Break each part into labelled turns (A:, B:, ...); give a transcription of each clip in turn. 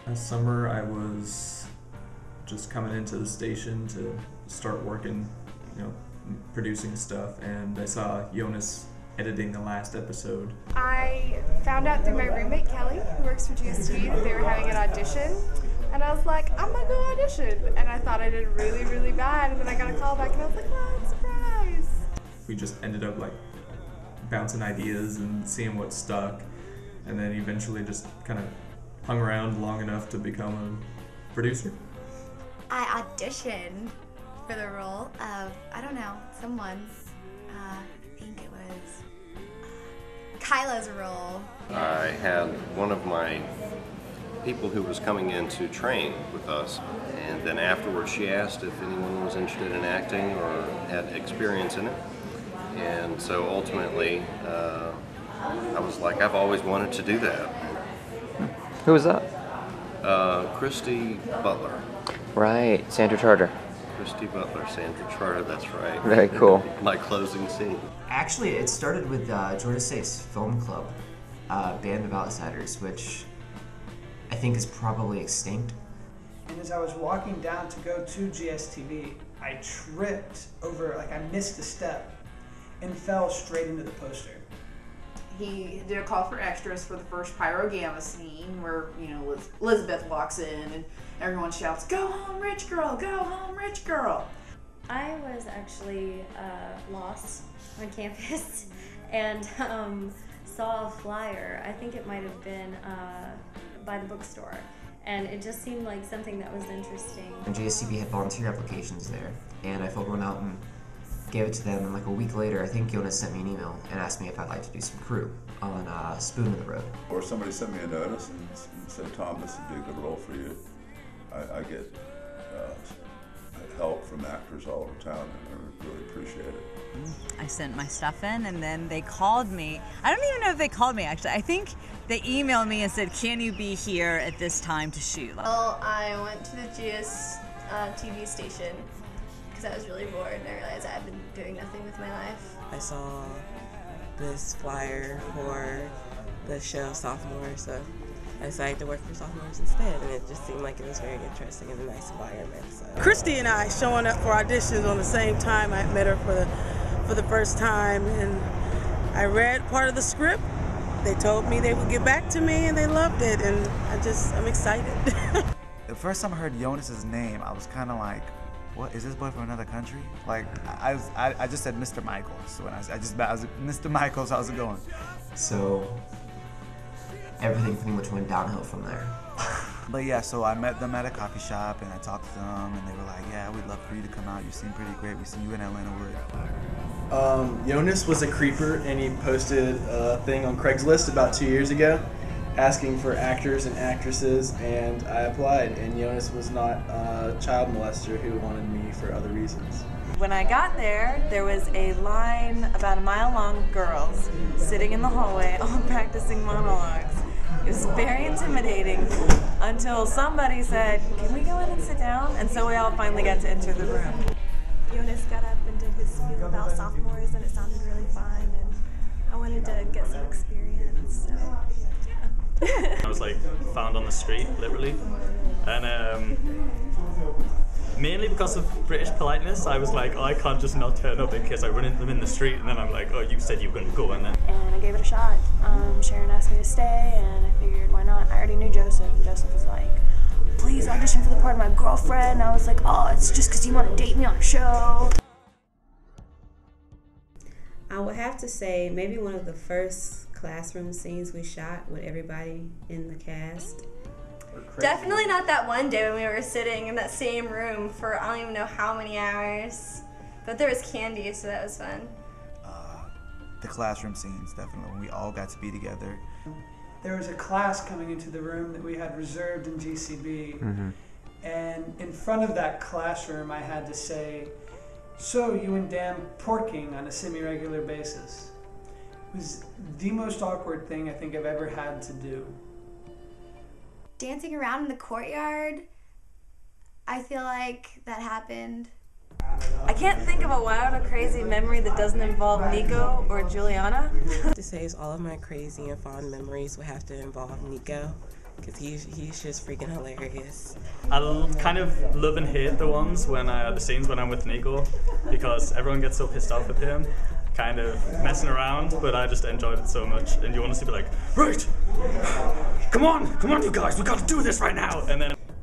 A: Last summer I was just coming into the station to start working, producing stuff, and I saw Jonas editing the last episode.
B: I found out through my roommate Kelly, who works for GSTV, that they were having an audition, and I was like, I'm gonna go audition. And I thought I did really, really bad, and then I got a call back and I was like, what, surprise.
A: We just ended up bouncing ideas and seeing what stuck, and then eventually just kind of hung around long enough to become a producer.
C: I auditioned for the role of, someone's, I think it was Kyla's role.
D: I had one of my people who was coming in to train with us, and then afterwards she asked if anyone was interested in acting or had experience in it. And so ultimately, I was like, I've always wanted to do that.
E: Who was that?
D: Christy Butler.
E: Right, Sandra Charter.
D: Christy Butler, Sandra Charter, that's right.
E: Very cool.
D: My closing scene.
F: Actually, it started with Georgia State's Film Club, Band of Outsiders, which I think is probably extinct.
G: And as I was walking down to go to GSTV, I tripped over, I missed a step and fell straight into the poster.
H: He did a call for extras for the first Pyrogamma scene where, Elizabeth walks in and everyone shouts, "Go home, rich girl! Go home, rich girl!"
I: I was actually lost on campus and saw a flyer. I think it might have been by the bookstore, and it just seemed like something that was interesting.
F: And GSTV had volunteer applications there, and I filled one out and gave it to them, and a week later, I think Jonas sent me an email and asked me if I'd like to do some crew on Spoon of the Road.
J: Or somebody sent me a notice and said, Tom, this would be a good role for you. I get help from actors all over town, and I really appreciate it.
K: I sent my stuff in, and then they called me. I don't even know if they called me, actually. I think they emailed me and said, can you be here at this time to shoot?
C: Well, I went to the GSTV station because I was really bored, and I realized I had been doing nothing with my life.
L: I saw this flyer for the show Sophomores, so I decided to work for Sophomores instead, and it just seemed like it was very interesting and a nice environment. So.
M: Christy and I showing up for auditions on the same time. I met her for the first time, and I read part of the script. They told me they would get back to me, and they loved it, and I'm excited.
N: The first time I heard Jonas's name, I was kind of like, what, is this boy from another country? I just said Mr. Michaels. When I was Mr. Michaels, how's it going?
F: So everything pretty much went downhill from there.
N: But yeah, so I met them at a coffee shop and I talked to them, and they were like, yeah, we'd love for you to come out. You seem pretty great. We see you in Atlanta Wood.
O: Jonas was a creeper, and he posted a thing on Craigslist about 2 years ago asking for actors and actresses, and I applied, and Jonas was not a child molester who wanted me for other reasons.
K: When I got there, there was a line about a mile long of girls sitting in the hallway all practicing monologues. It was very intimidating until somebody said, can we go in and sit down? And so we all finally got to enter the room.
I: Jonas got up and did his spiel about sophomores, and it sounded really fun, and I wanted to get some experience, so yeah.
P: I was found on the street, literally, and mainly because of British politeness, I was like, oh, I can't just not turn up in case I run into them in the street, and then I'm like, oh, you said you were going to go, and then...
I: And I gave it a shot. Sharon asked me to stay, and I figured, why not? I already knew Joseph, and Joseph was like, please audition for the part of my girlfriend. And I was like, oh, it's just because you want to date me on a show.
Q: I would have to say maybe one of the first classroom scenes we shot with everybody in the cast.
C: Definitely not that one day when we were sitting in that same room for I don't even know how many hours. But there was candy, so that was fun.
N: The classroom scenes, definitely, when we all got to be together.
G: There was a class coming into the room that we had reserved in GCB, and in front of that classroom I had to say, so you and Dan porking on a semi-regular basis. It was the most awkward thing I think I've ever had to do.
C: Dancing around in the courtyard, I feel like that happened.
K: I can't think of a wild or crazy memory that doesn't involve Nico or Juliana.
L: To say all of my crazy and fond memories would have to involve Nico. because he's just freaking hilarious.
P: I kind of love and hate the ones when the scenes when I'm with Nico, because everyone gets so pissed off with him, kind of messing around, but I just enjoyed it so much. And you want to be like, right, come on you guys, we got to do this right now.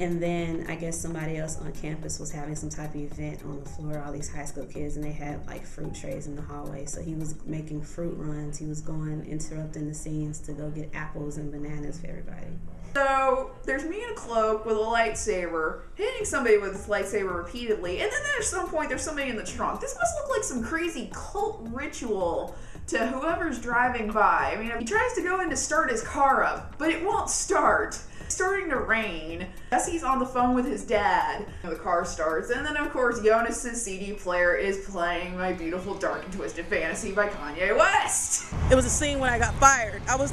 P: And then
Q: I guess somebody else on campus was having some type of event on the floor, all these high school kids, and they had like fruit trays in the hallway. So he was making fruit runs. He was interrupting the scenes to go get apples and bananas for everybody.
H: So there's me in a cloak with a lightsaber, hitting somebody with this lightsaber repeatedly, and then there's somebody in the trunk. This must look like some crazy cult ritual to whoever's driving by. I mean, he tries to go in to start his car up, but it won't start. It's starting to rain. Jesse's on the phone with his dad. The car starts, and then of course Jonas's CD player is playing My Beautiful Dark and Twisted Fantasy by Kanye West.
M: It was a scene when I got fired. I was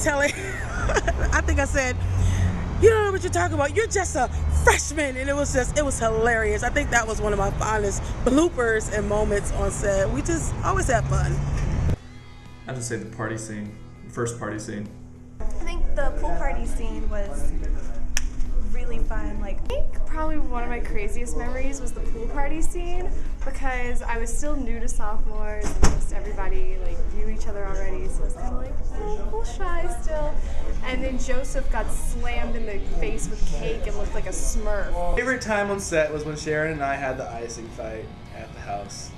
M: telling, I think I said, you don't know what you're talking about. You're just a freshman. And it was hilarious. I think that was one of my fondest bloopers and moments on set. We just always have fun.
A: I have to say the party scene, first party scene.
B: I think the pool party scene was really fun. I think probably one of my craziest memories was the pool party scene, because I was still new to sophomores and just everybody knew each other already, so I was kind of a little shy still. And then Joseph got slammed in the face with cake and looked like a Smurf.
O: Favorite time on set was when Sharon and I had the icing fight at the house,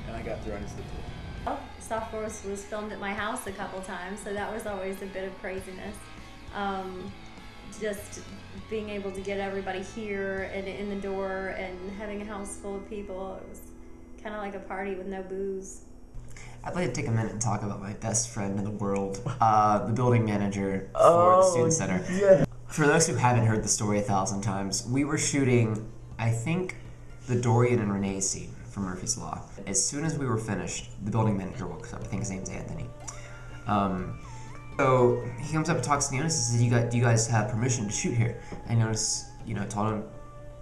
O: and I got thrown into the pool.
I: Sophomores was filmed at my house a couple times, so that was always a bit of craziness. Just being able to get everybody here and in the door and having a house full of people, it was kind of like a party with no booze.
F: I'd like to take a minute and talk about my best friend in the world, the building manager for the Student Center.
N: Yeah.
F: For those who haven't heard the story 1,000 times, we were shooting, I think, the Dorian and Renee scene from Murphy's Law. As soon as we were finished, the building manager woke up. I think his name's Anthony. So he comes up and talks to Jonas and says, do you guys have permission to shoot here? And Jonas, told him,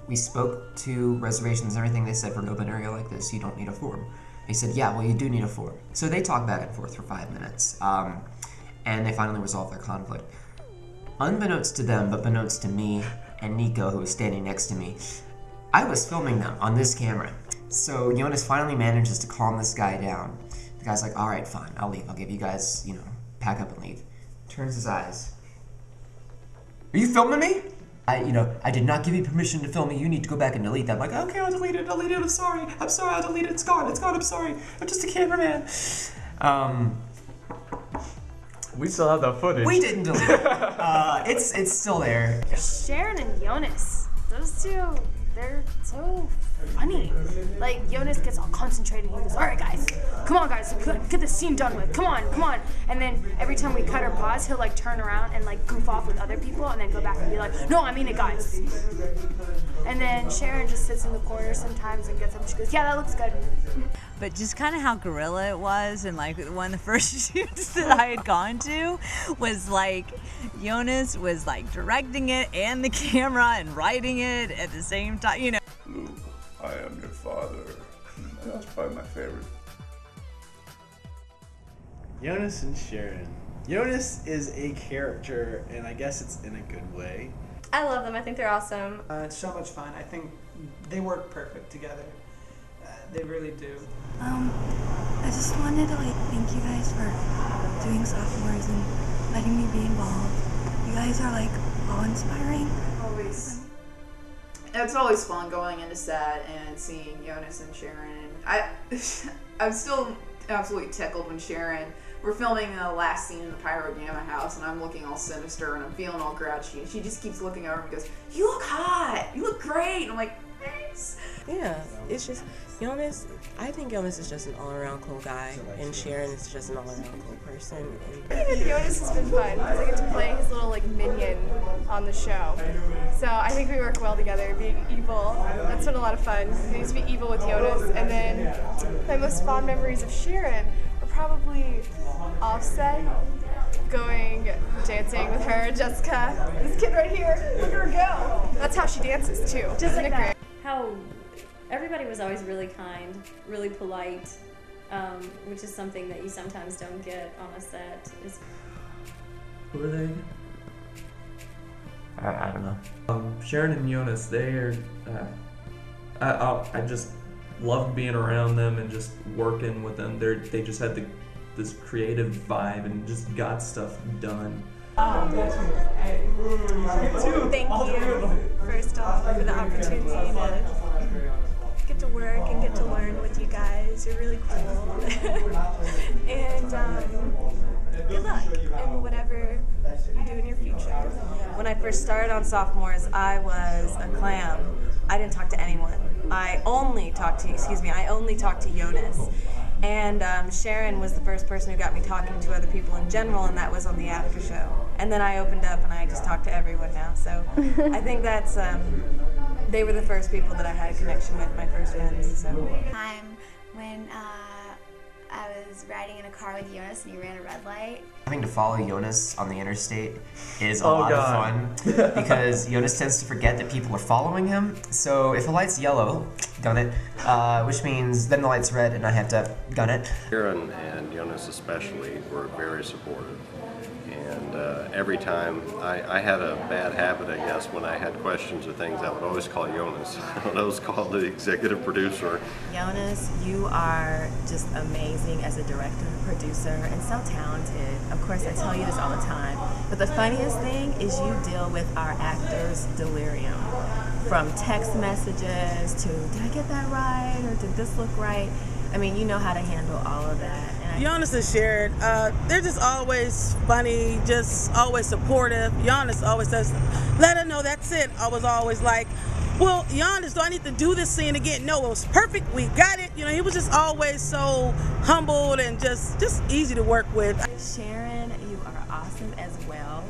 F: we spoke to reservations and everything. They said for an open area like this, you don't need a form. He said, yeah, well, you do need a form. So they talked back and forth for 5 minutes, and they finally resolved their conflict. Unbeknownst to them, but beknownst to me and Nico, who was standing next to me, I was filming them on this camera. So Jonas finally manages to calm this guy down. The guy's like, all right, fine, I'll leave. I'll give you guys, pack up and leave. Turns his eyes. Are you filming me? I did not give you permission to film me. You need to go back and delete that. I'm like, okay, I'll delete it. I'm sorry, I'll delete it. It's gone, I'm sorry. I'm just a cameraman.
A: We still have that footage.
F: We didn't delete it. It's still there.
B: Sharon and Jonas, those two, they're so funny. Jonas gets all concentrated and he goes, all right guys, come on guys, get this scene done with, come on. And then every time we cut or pause, he'll turn around and goof off with other people and then go back and be like, no, I mean it guys. And then Sharon just sits in the corner sometimes and gets up and she goes, yeah, that looks good.
R: But just kind of how guerrilla it was, and one of the first shoots that I had gone to was Jonas was directing it and the camera and writing it at the same time,
J: Luke, I am your father. That's probably my favorite.
O: Jonas and Sharon. Jonas is a character, and I guess it's in a good way.
C: I love them. I think they're awesome.
G: It's so much fun. I think they work perfect together. They really do.
S: I just wanted to thank you guys for doing Sophomores and letting me be involved. You guys are awe-inspiring.
H: Always. It's always fun going into set and seeing Jonas and Sharon. I'm still absolutely tickled when we're filming the last scene in the Pyro Gamma house, and I'm looking all sinister and I'm feeling all grouchy, and she just keeps looking over and goes, you look hot, you look great. And I'm like, thanks.
L: Yeah, it's just, Jonas, I think Jonas is just an all-around cool guy, and Sharon is just an all-around cool person.
B: I think Jonas has been fun because I get to play his little minion on the show. So I think we work well together, being evil. That's been a lot of fun. I used to be evil with Jonas, and then my most fond memories of Sharon are probably Offset, going dancing with her, Jessica. This kid right here, look at her go. That's how she dances too.
I: Just like that. How everybody was always really kind, really polite, which is something that you sometimes don't get on a set.
A: Who are they?
F: I don't know.
A: Sharon and Jonas, they're I just loved being around them and just working with them. They just had this creative vibe and just got stuff done.
B: Thank you, first off, for the opportunity to get to work and get to learn with you guys. You're really cool. And good luck in whatever you do in your future.
K: When I first started on Sophomores, I was a clam. I didn't talk to anyone. I only talked to Jonas. And Sharon was the first person who got me talking to other people in general, and that was on the after show. And then I opened up and I just talk to everyone now. So I think that's, they were the first people that I had a connection with, my first friends. So.
T: Time when I was riding in a car with Jonas and he ran a red light.
F: Having to follow Jonas on the interstate is a lot of fun because Jonas tends to forget that people are following him. So if a light's yellow, gun it, which means then the light's red and I have to gun it.
D: Sharon and Jonas especially were very supportive. And every time, I had a bad habit, I guess, when I had questions or things, I would always call Jonas. I would always call the executive producer.
U: Jonas, you are just amazing as a director and producer and so talented. Of course, I tell you this all the time. But the funniest thing is you deal with our actors' delirium. From text messages to, did I get that right? Or did this look right? I mean, you know how to handle all of that.
M: Jonas and Sharon, they're just always funny, just always supportive. Jonas always says, let her know that's it. I was always like, well, Jonas, do I need to do this scene again? No, it was perfect. We got it. You know, he was just always so humbled and just easy to work with.
U: Sharon, you are awesome as well.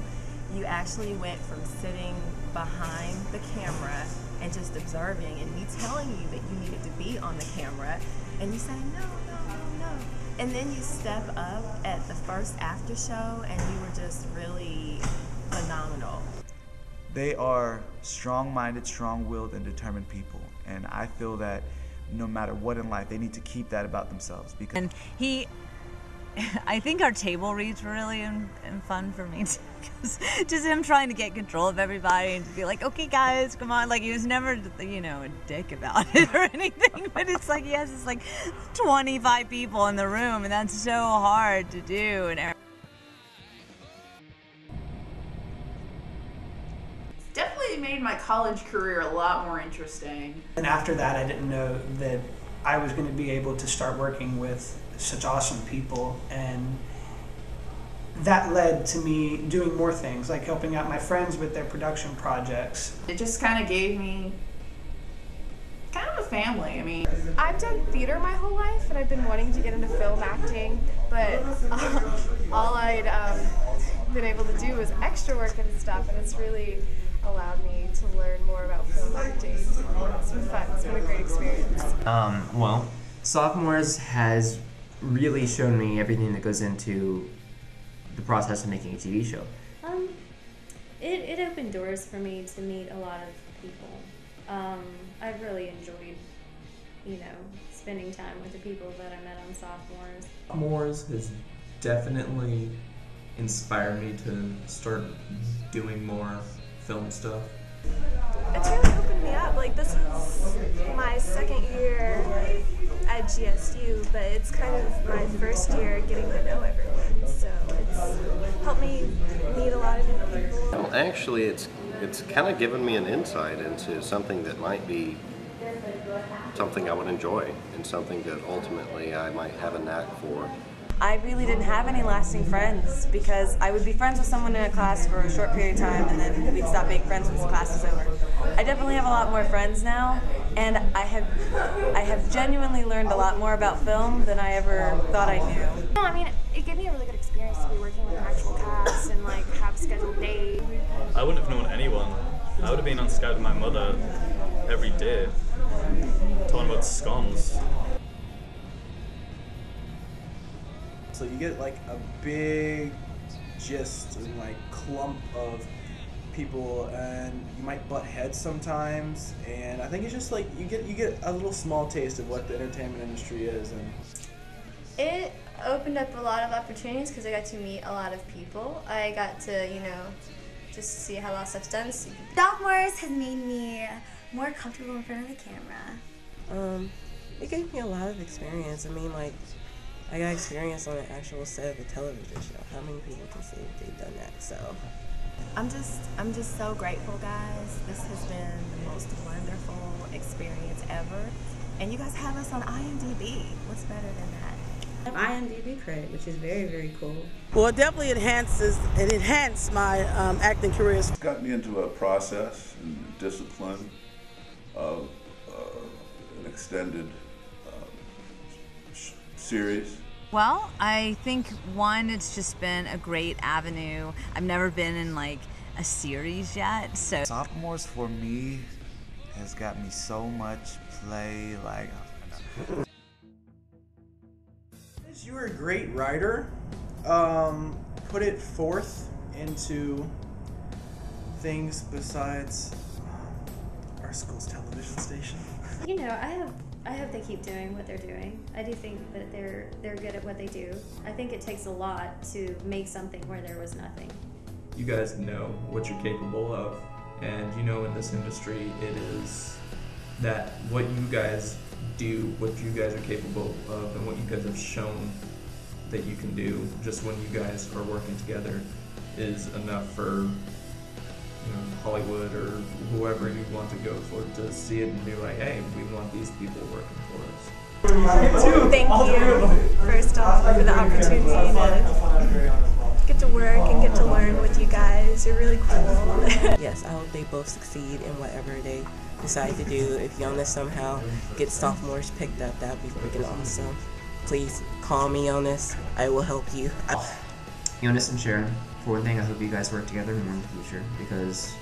U: You actually went from sitting behind the camera and just observing and me telling you that you needed to be on the camera and you say, no. And then you step up at the first after show and you were just really phenomenal.
N: They are strong-minded, strong-willed, and determined people. And I feel that no matter what in life, they need to keep that about themselves. Because
R: And I think our table reads were really fun for me too. Just him trying to get control of everybody and to be like, okay guys, come on. Like he was never, a dick about it or anything. But it's like he has this 25 people in the room and that's so hard to do. And
H: Definitely made my college career a lot more interesting.
G: And after that, I didn't know that I was going to be able to start working with such awesome people, and that led to me doing more things, like helping out my friends with their production projects.
H: It just kind of gave me kind of a family. I mean,
B: I've done theater my whole life, and I've been wanting to get into film acting, but all I'd been able to do was extra work and stuff, and it's really allowed me to learn more about film acting. It's been fun. It's been a great experience.
F: Well, Sophomores has really shown me everything that goes into the process of making a TV show.
I: It opened doors for me to meet a lot of people. I've really enjoyed, spending time with the people that I met on Sophomores.
A: Sophomores has definitely inspired me to start doing more film stuff.
B: It's really opened me up. This is my second year at GSU, but it's kind of my first year getting to know everyone. So it's helped me meet a lot of new people.
D: Well, actually, it's kind of given me an insight into something that might be something I would enjoy and something that ultimately I might have a knack for.
K: I really didn't have any lasting friends because I would be friends with someone in a class for a short period of time and then we'd stop being friends once the class was over. I definitely have a lot more friends now, and I have genuinely learned a lot more about film than I ever thought I knew.
B: No, I mean, it gave me a really good experience to be working with an actual cast and have scheduled days.
P: I wouldn't have known anyone. I would have been on Skype with my mother every day, talking about scones.
O: So you get a big gist and clump of people, and you might butt heads sometimes. And I think it's just you get a little small taste of what the entertainment industry is. And
C: it opened up a lot of opportunities because I got to meet a lot of people. I got to, just to see how well stuff's done.
T: Sophomores has made me more comfortable in front of the camera.
L: It gave me a lot of experience. I mean, like, I got experience on an actual set of a television show. How many people can say that they've done that? So
U: I'm just so grateful, guys. This has been the most wonderful experience ever. And you guys have us on IMDb. What's better than that?
Q: IMDb credit, which is very, very cool.
M: Well, it definitely enhanced my acting career.
J: It's got me into a process and discipline of an extended series.
R: Well, I think one, it's just been a great avenue. I've never been in like a series yet, so.
N: Sophomores for me has got me so much play, like.
O: You were a great writer. Put it forth into things besides our school's television station.
I: You know, I hope they keep doing what they're doing. I do think that they're good at what they do. I think it takes a lot to make something where there was nothing.
A: You guys know what you're capable of, and you know in this industry it is that what you guys do, what you guys are capable of, and what you guys have shown that you can do just when you guys are working together is enough for Hollywood or whoever you want to go for to see it and be like, hey, we want these people working for us.
E: Thank you, first off, for the opportunity to get to work and get to learn with you guys. You're really cool.
L: Yes, I hope they both succeed in whatever they decide to do. If Jonas somehow gets sophomores picked up, that would be freaking awesome. Please call me, Jonas. I will help you.
F: Jonas and Sharon, for one thing, I hope you guys work together more in the future, because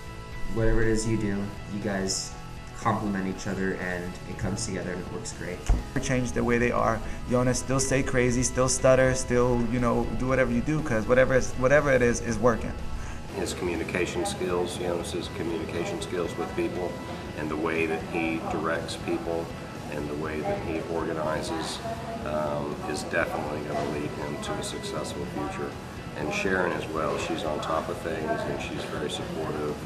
F: whatever it is you do, you guys complement each other and it comes together and it works great.
N: Change the way they are. Jonas, still stay crazy, still stutter, still, do whatever you do, because whatever it is working.
D: His communication skills, Jonas's communication skills with people, and the way that he directs people and the way that he organizes is definitely going to lead him to a successful future. And Sharon as well, she's on top of things and she's very supportive,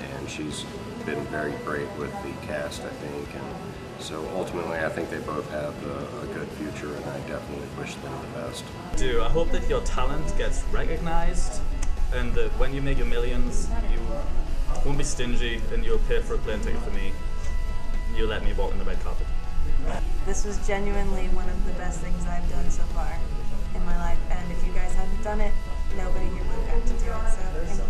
D: and she's been very great with the cast, I think. And so ultimately I think they both have a good future, and I definitely wish them the best.
P: I hope that your talent gets recognized, and that when you make your millions, you won't be stingy and you'll pay for a plane ticket for me. You'll let me walk on the red carpet.
E: This was genuinely one of the best things I've done so far in my life, and if you guys hadn't done it, nobody here would have got to do it, so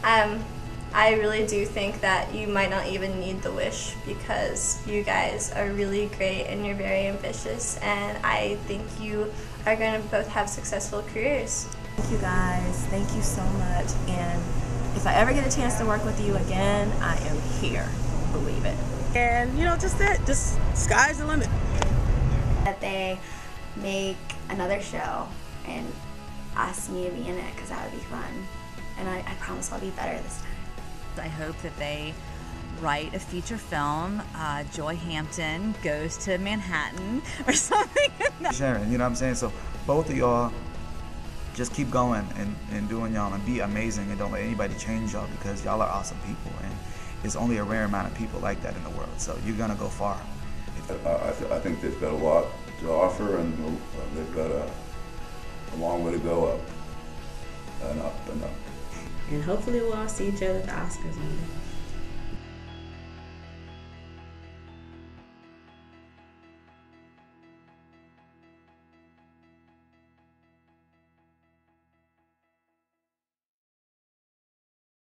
E: thank you.
C: I really do think that you might not even need the wish, because you guys are really great and you're very ambitious, and I think you are going to both have successful careers.
U: Thank you guys. Thank you so much. And if I ever get a chance to work with you again, I am here. Believe it.
M: And just sky's the limit.
T: That they make another show and ask me to be in it, because that would be fun. And I promise I'll be better this time.
R: I hope that they write a feature film, Joy Hampton goes to Manhattan or something.
N: Sharon, you know what I'm saying? So both of y'all just keep going and doing y'all and be amazing, and don't let anybody change y'all, because y'all are awesome people, and there's only a rare amount of people like that in the world, so you're gonna go far.
J: I think they've got a lot to offer, and they've got a long way to go up and up and up.
Q: And hopefully we'll all see each other at the Oscars one day.